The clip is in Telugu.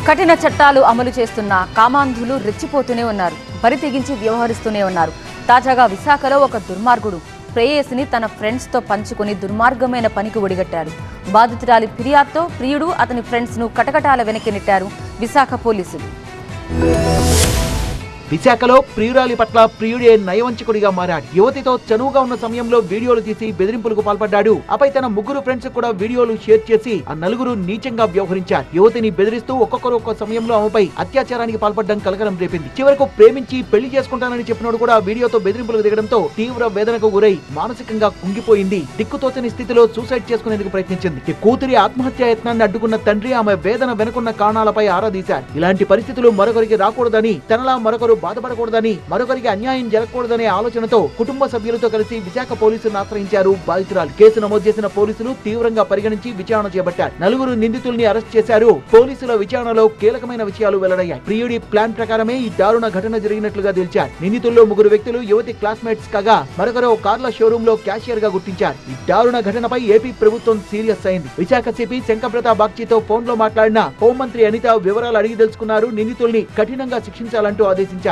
కఠిన చట్టాలు అమలు చేస్తున్న కామాంధులు రెచ్చిపోతూనే ఉన్నారు. బరి తెగించి వ్యవహరిస్తూనే ఉన్నారు. తాజాగా విశాఖలో ఒక దుర్మార్గుడు ప్రేయసిని తన ఫ్రెండ్స్తో పంచుకుని దుర్మార్గమైన పనికి ఒడిగట్టాడు. బాధితురాలి ఫిర్యాదుతో ప్రియుడు అతని ఫ్రెండ్స్ను కటకటాల వెనక్కి నెట్టారు విశాఖ పోలీసులు. విశాఖలో ప్రియురాలి పట్ల ప్రియుడే నయవంచకుడిగా మారాడు. యువతితో చనువుగా ఉన్న సమయంలో వీడియోలు తీసి బెదిరింపులకు పాల్పడ్డాడు. ఆపై తన ముగ్గురు ఫ్రెండ్స్ కూడా వీడియోలు షేర్ చేసి ఆ నలుగురు నీచంగా వ్యవహరించారు. యువతిని బెదిరిస్తూ ఒక్కొక్కరు ఒక్కో సమయంలో ఆమెపై అత్యాచారానికి పాల్పడడం కలకలం రేపింది. చివరకు ప్రేమించి పెళ్లి చేసుకుంటానని చెప్పినోడు కూడా వీడియోతో బెదిరింపులకు దిగడంతో తీవ్ర వేదనకు గురై మానసికంగా కుంగిపోయింది. దిక్కుతోచని స్థితిలో సూసైడ్ చేసుకునేందుకు ప్రయత్నించింది. కూతురి ఆత్మహత్యా యత్నాన్ని అడ్డుకున్న తండ్రి ఆమె వేదన వెనుకున్న కారణాలపై ఆరా తీశారు. ఇలాంటి పరిస్థితులు మరొకరికి రాకూడదని, తనలా మరొకరు బాధపడకూడదని, మరొకరికి అన్యాయం జరగకూడదనే ఆలోచనతో కుటుంబ సభ్యులతో కలిసి విశాఖ పోలీసులను ఆశ్రయించారు బాధితురాలు. కేసు నమోదు చేసిన పోలీసులు తీవ్రంగా పరిగణించి విచారణ చేపట్టారు. నలుగురు నిందితుల్ని అరెస్ట్ చేశారు. పోలీసుల విచారణలో కీలకమైన విషయాలు వెల్లడయ్యాయి. ప్రియుడి ప్లాన్ ప్రకారమే ఈ దారుణ ఘటన జరిగినట్లుగా తెలిచారు. నిందితుల్లో ముగ్గురు వ్యక్తులు యువతి క్లాస్మేట్స్ కాగా మరొకరు కార్ల షోరూమ్ లో క్యాషియర్ గా గుర్తించారు. ఈ దారుణ ఘటనపై ఏపీ ప్రభుత్వం సీరియస్ అయింది. విశాఖ సిపి శంకప్రతాప్ బాగ్చితో ఫోన్ లో మాట్లాడిన హోంమంత్రి అనిత వివరాలు అడిగి తెలుసుకున్నారు. నిందితుల్ని కఠినంగా శిక్షించాలంటూ ఆదేశించారు.